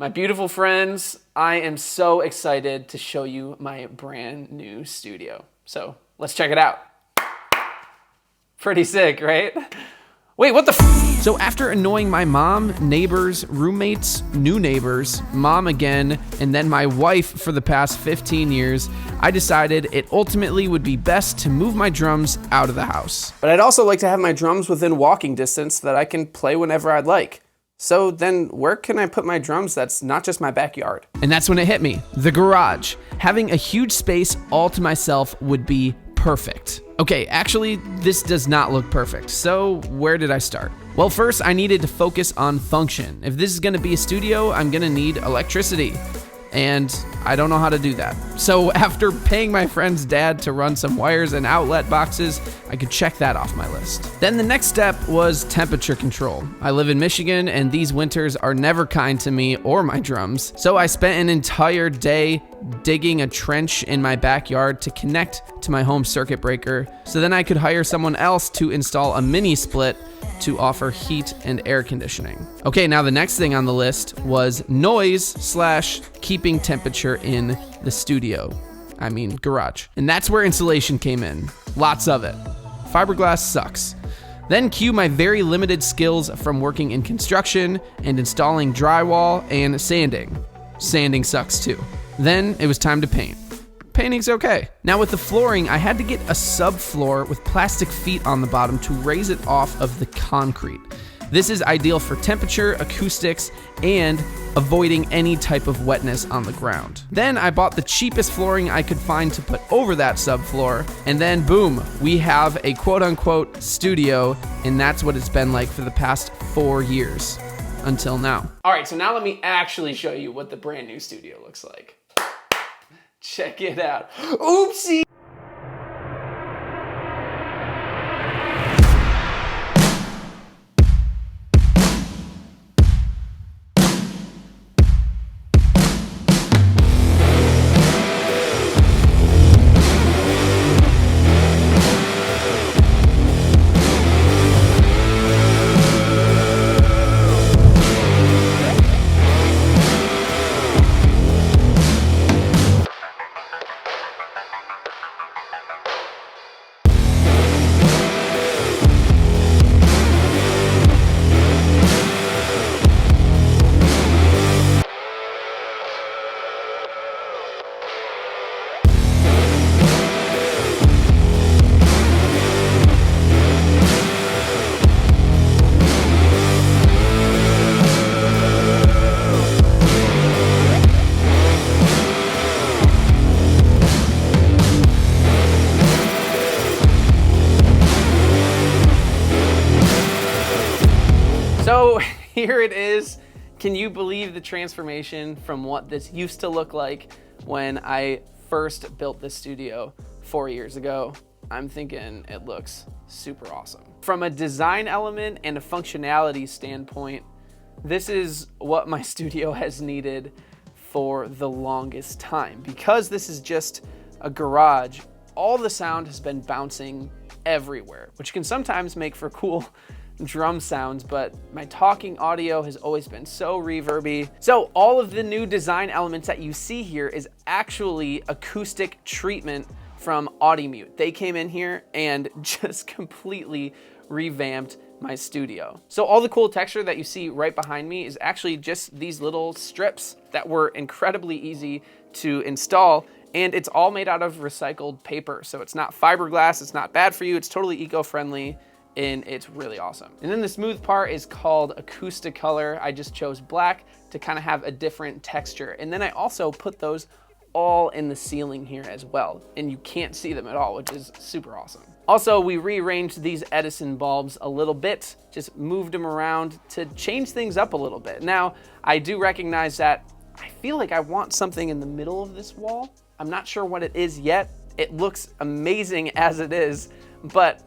My beautiful friends, I am so excited to show you my brand new studio. So let's check it out. Pretty sick, right? Wait, what the f? So after annoying my mom, neighbors, roommates, new neighbors, mom again, and then my wife for the past 15 years, I decided it ultimately would be best to move my drums out of the house. But I'd also like to have my drums within walking distance so that I can play whenever I'd like. So then where can I put my drums that's not just my backyard? And that's when it hit me, the garage. Having a huge space all to myself would be perfect. Okay, actually, this does not look perfect. So where did I start? Well, first I needed to focus on function. If this is gonna be a studio, I'm gonna need electricity. And I don't know how to do that. So after paying my friend's dad to run some wires and outlet boxes, I could check that off my list. Then the next step was temperature control. I live in Michigan and these winters are never kind to me or my drums. So I spent an entire day digging a trench in my backyard to connect to my home circuit breaker. So then I could hire someone else to install a mini split to offer heat and air conditioning. Okay, now the next thing on the list was noise / keeping temperature in the studio. I mean, garage. And that's where insulation came in. Lots of it. Fiberglass sucks. Then cue my very limited skills from working in construction and installing drywall and sanding. Sanding sucks too. Then it was time to paint. Painting's okay. Now with the flooring, I had to get a subfloor with plastic feet on the bottom to raise it off of the concrete. This is ideal for temperature, acoustics, and avoiding any type of wetness on the ground. Then I bought the cheapest flooring I could find to put over that subfloor, and then boom, we have a quote-unquote studio, and that's what it's been like for the past 4 years, until now. All right, so now let me actually show you what the brand new studio looks like. Check it out. Oopsie! So here it is. Can you believe the transformation from what this used to look like when I first built this studio 4 years ago? I'm thinking it looks super awesome. From a design element and a functionality standpoint, this is what my studio has needed for the longest time. Because this is just a garage, all the sound has been bouncing everywhere, which can sometimes make for cool drum sounds, but my talking audio has always been so reverby. So all of the new design elements that you see here is actually acoustic treatment from Audimute. They came in here and just completely revamped my studio. So all the cool texture that you see right behind me is actually just these little strips that were incredibly easy to install, and it's all made out of recycled paper. So it's not fiberglass, it's not bad for you, it's totally eco-friendly, and it's really awesome. And then the smooth part is called acoustic color. I just chose black to kind of have a different texture. And then I also put those all in the ceiling here as well, and you can't see them at all, which is super awesome. Also, we rearranged these Edison bulbs a little bit, just moved them around to change things up a little bit. Now, I do recognize that I feel like I want something in the middle of this wall. I'm not sure what it is yet. It looks amazing as it is, but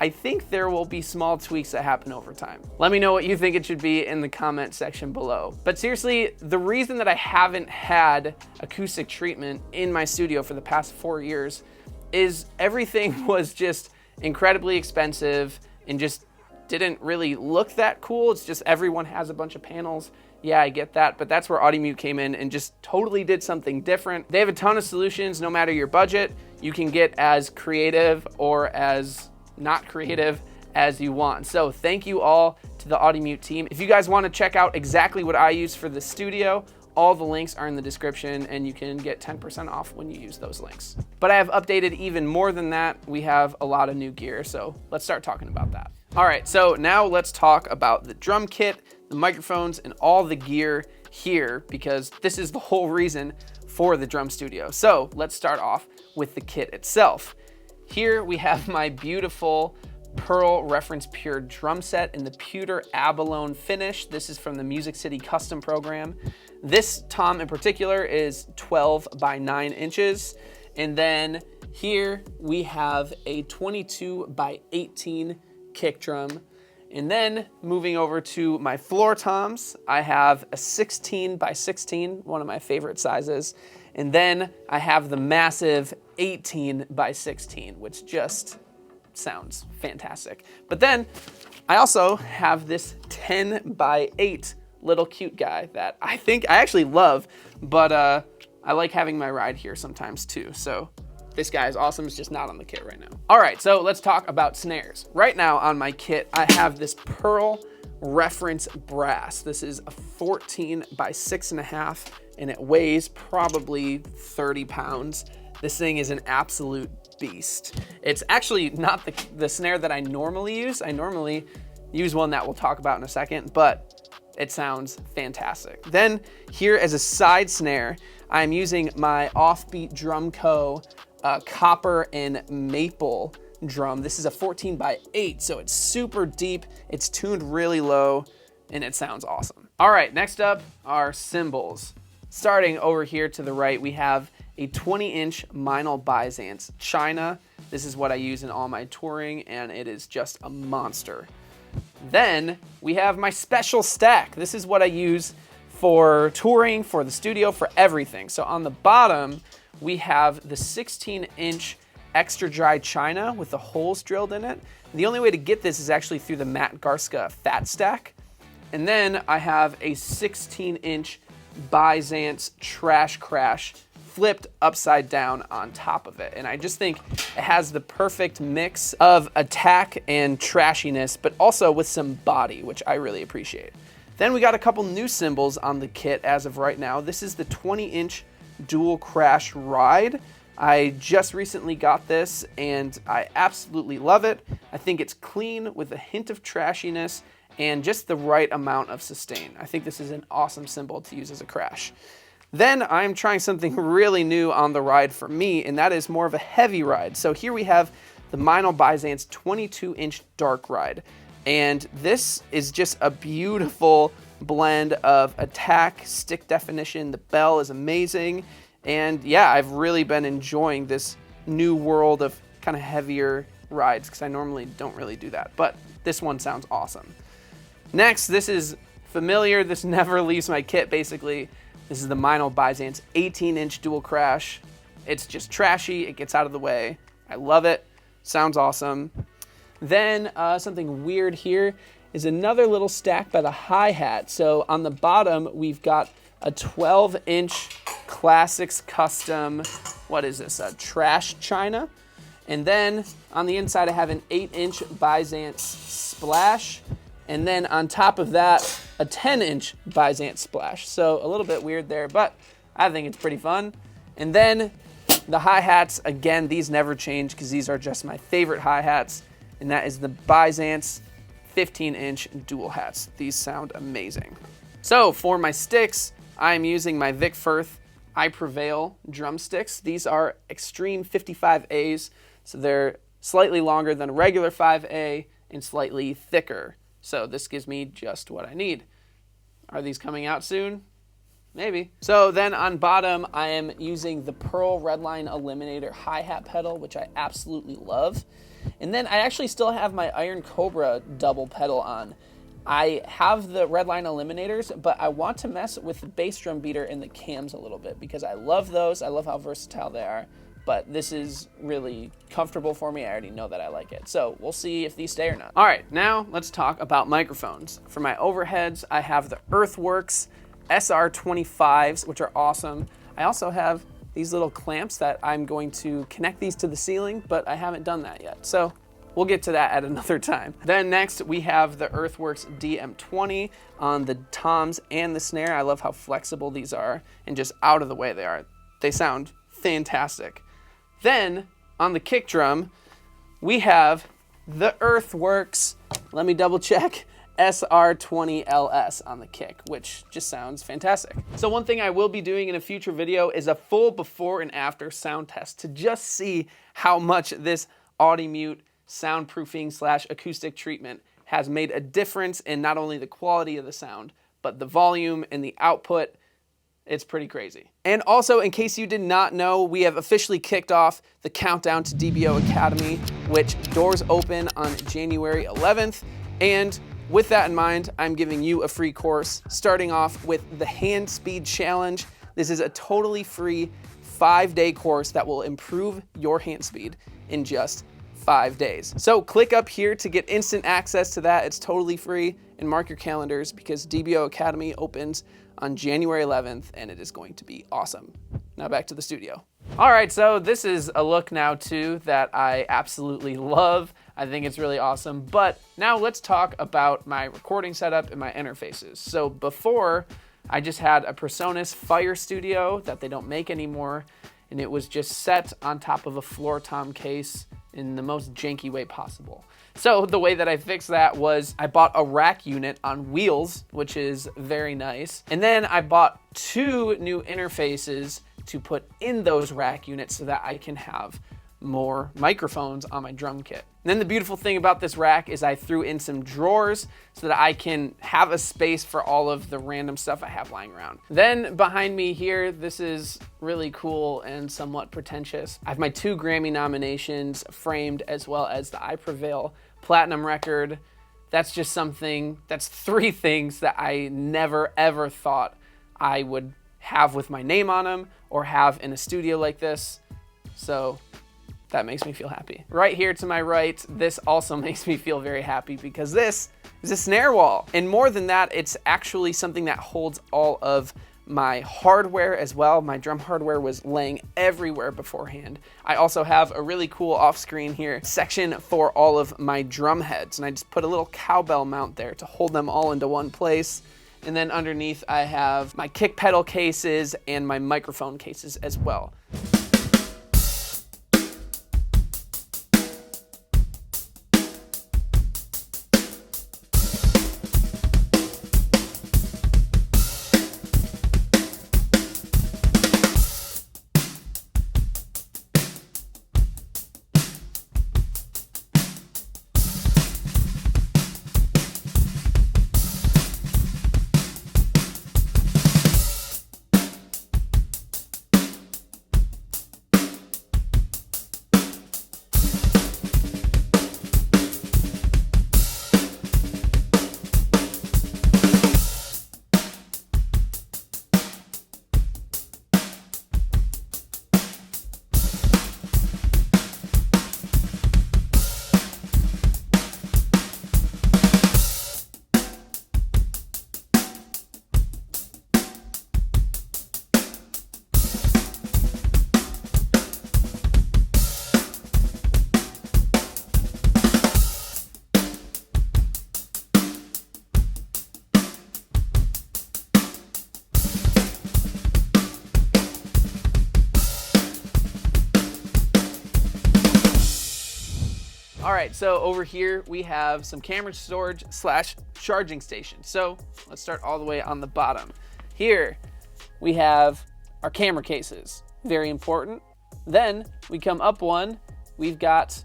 I think there will be small tweaks that happen over time. Let me know what you think it should be in the comment section below. But seriously, the reason that I haven't had acoustic treatment in my studio for the past 4 years is everything was just incredibly expensive and just didn't really look that cool. It's just everyone has a bunch of panels Yeah, I get that, but that's where AudioMute came in and just totally did something different. They have a ton of solutions, no matter your budget. You can get as creative or as not creative as you want. So thank you all to the AudioMute team. If you guys want to check out exactly what I use for the studio, all the links are in the description and you can get 10% off when you use those links. But I have updated even more than that. We have a lot of new gear, so let's start talking about that. All right, so now let's talk about the drum kit, the microphones, and all the gear here, because this is the whole reason for the drum studio. So let's start off with the kit itself. Here we have my beautiful Pearl Reference Pure drum set in the PEWTER ABALONE finish. This is from the Music City custom program. This tom in particular is 12 by 9 inches. And then here we have a 22 by 18 kick drum. And then moving over to my floor toms, I have a 16 by 16, one of my favorite sizes. And then I have the massive 18 by 16, which just sounds fantastic. But then I also have this 10 by 8 little cute guy that I actually love, but I like having my ride here sometimes too. So this guy is awesome. It's just not on the kit right now. All right, so let's talk about snares. Right now on my kit, I have this Pearl Reference Brass. This is a 14 by 6.5, and it weighs probably 30 pounds. This thing is an absolute beast. It's actually not the snare that I normally use. I normally use one that we'll talk about in a second, but it sounds fantastic. Then here as a side snare, I'm using my OFFBEAT Drum Co. Copper and maple drum. This is a 14 by 8, so it's super deep, it's tuned really low, and it sounds awesome. All right, next up are cymbals. Starting over here to the right, we have a 20-inch MEINL BYZANCE China. This is what I use in all my touring, and it is just a monster. Then we have my special stack. This is what I use for touring, for the studio, for everything. So on the bottom, we have the 16-inch extra dry China with the holes drilled in it. The only way to get this is actually through the Matt Garska Fat Stack. And then I have a 16-inch BYZANCE Trash Crash flipped upside down on top of it. And I just think it has the perfect mix of attack and trashiness, but also with some body, which I really appreciate. Then we got a couple new cymbals on the kit as of right now. This is the 20-inch Dual Crash Ride. I just recently got this and I absolutely love it. I think it's clean with a hint of trashiness and just the right amount of sustain. I think this is an awesome cymbal to use as a crash. Then I'm trying something really new on the ride for me, and that is more of a heavy ride. So here we have the MEINL BYZANCE 22-inch dark ride. And this is just a beautiful blend of attack, stick definition. The bell is amazing. And yeah, I've really been enjoying this new world of kind of heavier rides because I normally don't really do that. But this one sounds awesome. Next, this is familiar. This never leaves my kit, basically. This is the MEINL BYZANCE 18-inch dual crash. It's just trashy. It gets out of the way. I love it. Sounds awesome. Then something weird here is another little stack by the hi-hat. So on the bottom, we've got a 12-inch Classics Custom, what is this, a trash China. And then on the inside, I have an 8-inch BYZANCE Splash. And then on top of that, a 10-inch BYZANCE Splash. So a little bit weird there, but I think it's pretty fun. And then the hi-hats, again, these never change because these are just my favorite hi-hats. And that is the BYZANCE 15-inch dual hats. These sound amazing. So for my sticks, I'm using my Vic Firth I Prevail drumsticks. These are Extreme 55As, so they're slightly longer than a regular 5A and slightly thicker. So this gives me just what I need. Are these coming out soon? Maybe. So then on bottom, I am using the Pearl Redline Eliminator hi-hat pedal, which I absolutely love. And then I actually still have my Iron Cobra double pedal on. I have the Redline Eliminators, but I want to mess with the bass drum beater and the cams a little bit because I love those. I love how versatile they are. but this is really comfortable for me. I already know that I like it. So we'll see if these stay or not. All right, now let's talk about microphones. For my overheads, I have the EARTHWORKS SR25s, which are awesome. I also have these little clamps that I'm going to connect these to the ceiling, but I haven't done that yet. So we'll get to that at another time. Then next we have the EARTHWORKS DM20 on the toms and the snare. I love how flexible these are and just out of the way they are. They sound fantastic. Then on the kick drum, we have the EARTHWORKS, let me double check, SR20LS on the kick, which just sounds fantastic. So one thing I will be doing in a future video is a full before and after sound test to just see how much this AudiMute soundproofing / acoustic treatment has made a difference in not only the quality of the sound, but the volume and the output. It's pretty crazy. And also, in case you did not know, we have officially kicked off the countdown to DBO Academy, which doors open on January 11th. And with that in mind, I'm giving you a free course, starting off with the Hand Speed Challenge. This is a totally free 5-day course that will improve your hand speed in just 5 days. So click up here to get instant access to that. It's totally free, and mark your calendars because DBO Academy opens on January 11th, and it is going to be awesome. Now back to the studio. All right, so this is a look now too that I absolutely love. I think it's really awesome. But now let's talk about my recording setup and my interfaces. So before, I just had a PRESONUS Fire Studio that they don't make anymore, and it was just set on top of a floor tom case in the most janky way possible. So the way that I fixed that was I bought a rack unit on wheels, which is very nice. And then I bought 2 new interfaces to put in those rack units so that I can have more microphones on my drum kit. And then the beautiful thing about this rack is I threw in some drawers so that I can have a space for all of the random stuff I have lying around. Then behind me here, this is really cool and somewhat pretentious. I have my 2 Grammy nominations framed, as well as the I Prevail Platinum record. That's just something, that's 3 things that I never ever thought I would have with my name on them or have in a studio like this. So that makes me feel happy. Right here to my right, this also makes me feel very happy because this is a snare wall. And more than that, it's actually something that holds all of my hardware as well. My drum hardware was laying everywhere beforehand. I also have a really cool off-screen here section for all of my drum heads. And I just put a little cowbell mount there to hold them all into one place. And then underneath I have my kick pedal cases and my microphone cases as well. All right, so over here we have some camera storage / charging station. So let's start all the way on the bottom. Here we have our camera cases, very important. Then we come up one, we've got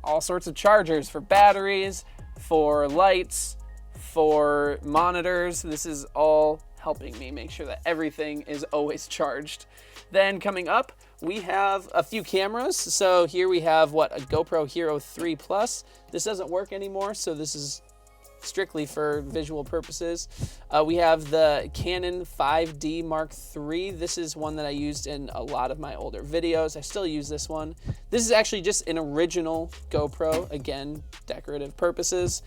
all sorts of chargers for batteries, for lights, for monitors. This is all helping me make sure that everything is always charged. Then coming up, we have a few cameras. So here we have a GoPro Hero 3 Plus. This doesn't work anymore, so this is strictly for visual purposes. We have the Canon 5D Mark III. This is one that I used in a lot of my older videos. I still use this one. This is actually just an original GoPro, again, decorative purposes.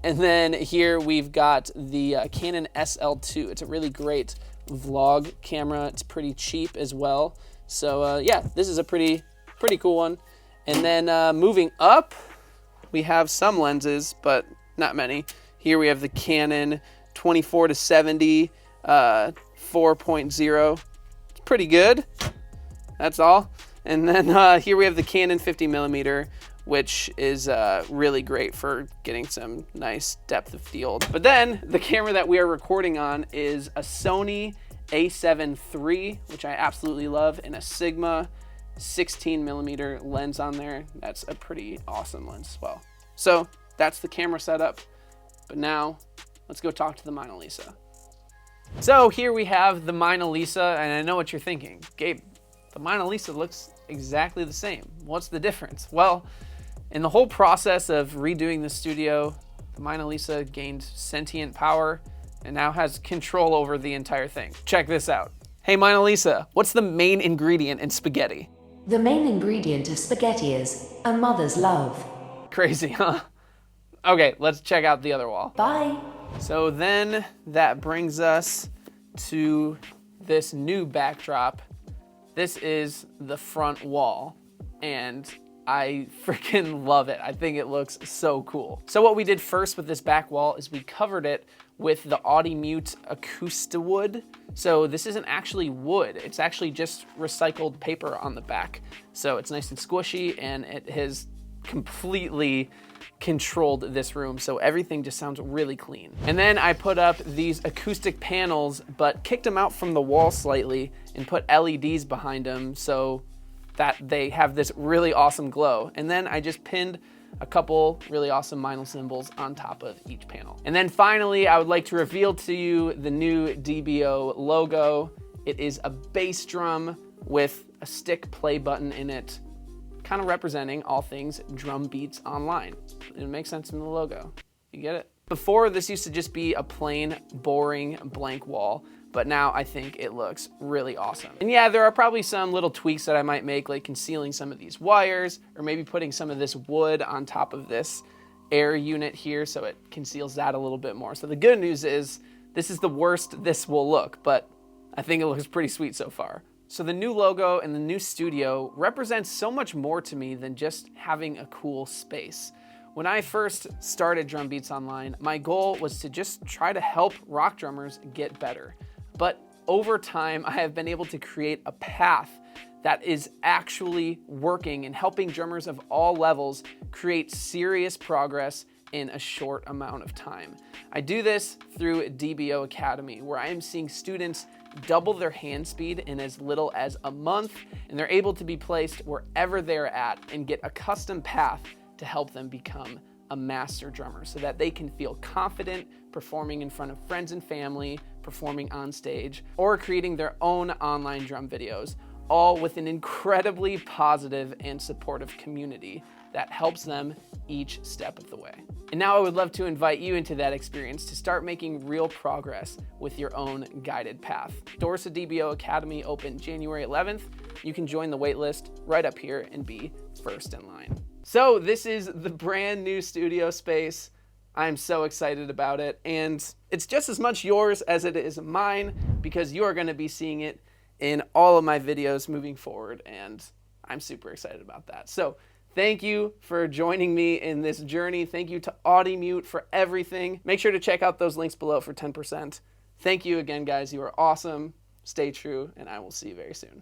And then here we've got the Canon SL2. It's a really great vlog camera. It's pretty cheap as well. So yeah, this is a pretty cool one. And then moving up, we have some lenses, but not many. Here we have the Canon 24-70 4.0. It's pretty good. That's all. And then here we have the Canon 50mm, which is really great for getting some nice depth of field. But then the camera that we are recording on is a Sony A7 III, which I absolutely love, and a Sigma 16mm lens on there. That's a pretty awesome lens as well. So that's the camera setup. But now let's go talk to the MEINL Lisa. So here we have the MEINL Lisa, and I know what you're thinking. Gabe, the MEINL Lisa looks exactly the same. What's the difference? Well, in the whole process of redoing the studio, the MEINL Lisa gained sentient power and now has control over the entire thing. Check this out. Hey MEINL Lisa, what's the main ingredient in spaghetti? The main ingredient of spaghetti is a mother's love. Crazy, huh? Okay, let's check out the other wall. Bye. So then that brings us to this new backdrop. This is the front wall, and I freaking love it. I think it looks so cool. So what we did first with this back wall is we covered it with the AudiMute Acoustiwood. So this isn't actually wood, it's actually just recycled paper on the back. So it's nice and squishy, and it has completely controlled this room, so everything just sounds really clean. And then I put up these acoustic panels, but kicked them out from the wall slightly and put LEDs behind them so that they have this really awesome glow. And then I just pinned a couple really awesome MEINL symbols on top of each panel. And then finally, I would like to reveal to you the new DBO logo. It is a bass drum with a stick play button in it, kind of representing all things drum beats online. It makes sense in the logo. You get it? Before, this used to just be a plain, boring, blank wall, but now I think it looks really awesome. And yeah, there are probably some little tweaks that I might make, like concealing some of these wires, or maybe putting some of this wood on top of this air unit here so it conceals that a little bit more. So the good news is, this is the worst this will look, but I think it looks pretty sweet so far. So the new logo and the new studio represents so much more to me than just having a cool space. When I first started Drum Beats Online, my goal was to just try to help rock drummers get better. But over time, I have been able to create a path that is actually working and helping drummers of all levels create serious progress in a short amount of time. I do this through DBO Academy, where I am seeing students double their hand speed in as little as a month, and they're able to be placed wherever they're at and get a custom path to help them become a master drummer so that they can feel confident performing in front of friends and family, performing on stage, or creating their own online drum videos, all with an incredibly positive and supportive community that helps them each step of the way. And now I would love to invite you into that experience to start making real progress with your own guided path. Doors to DBO Academy open January 11th. You can join the waitlist right up here and be first in line. So this is the brand new studio space. I'm so excited about it, and it's just as much yours as it is mine, because you are going to be seeing it in all of my videos moving forward, and I'm super excited about that. So thank you for joining me in this journey. Thank you to AudiMute for everything. Make sure to check out those links below for 10%. Thank you again, guys. You are awesome. Stay true, and I will see you very soon.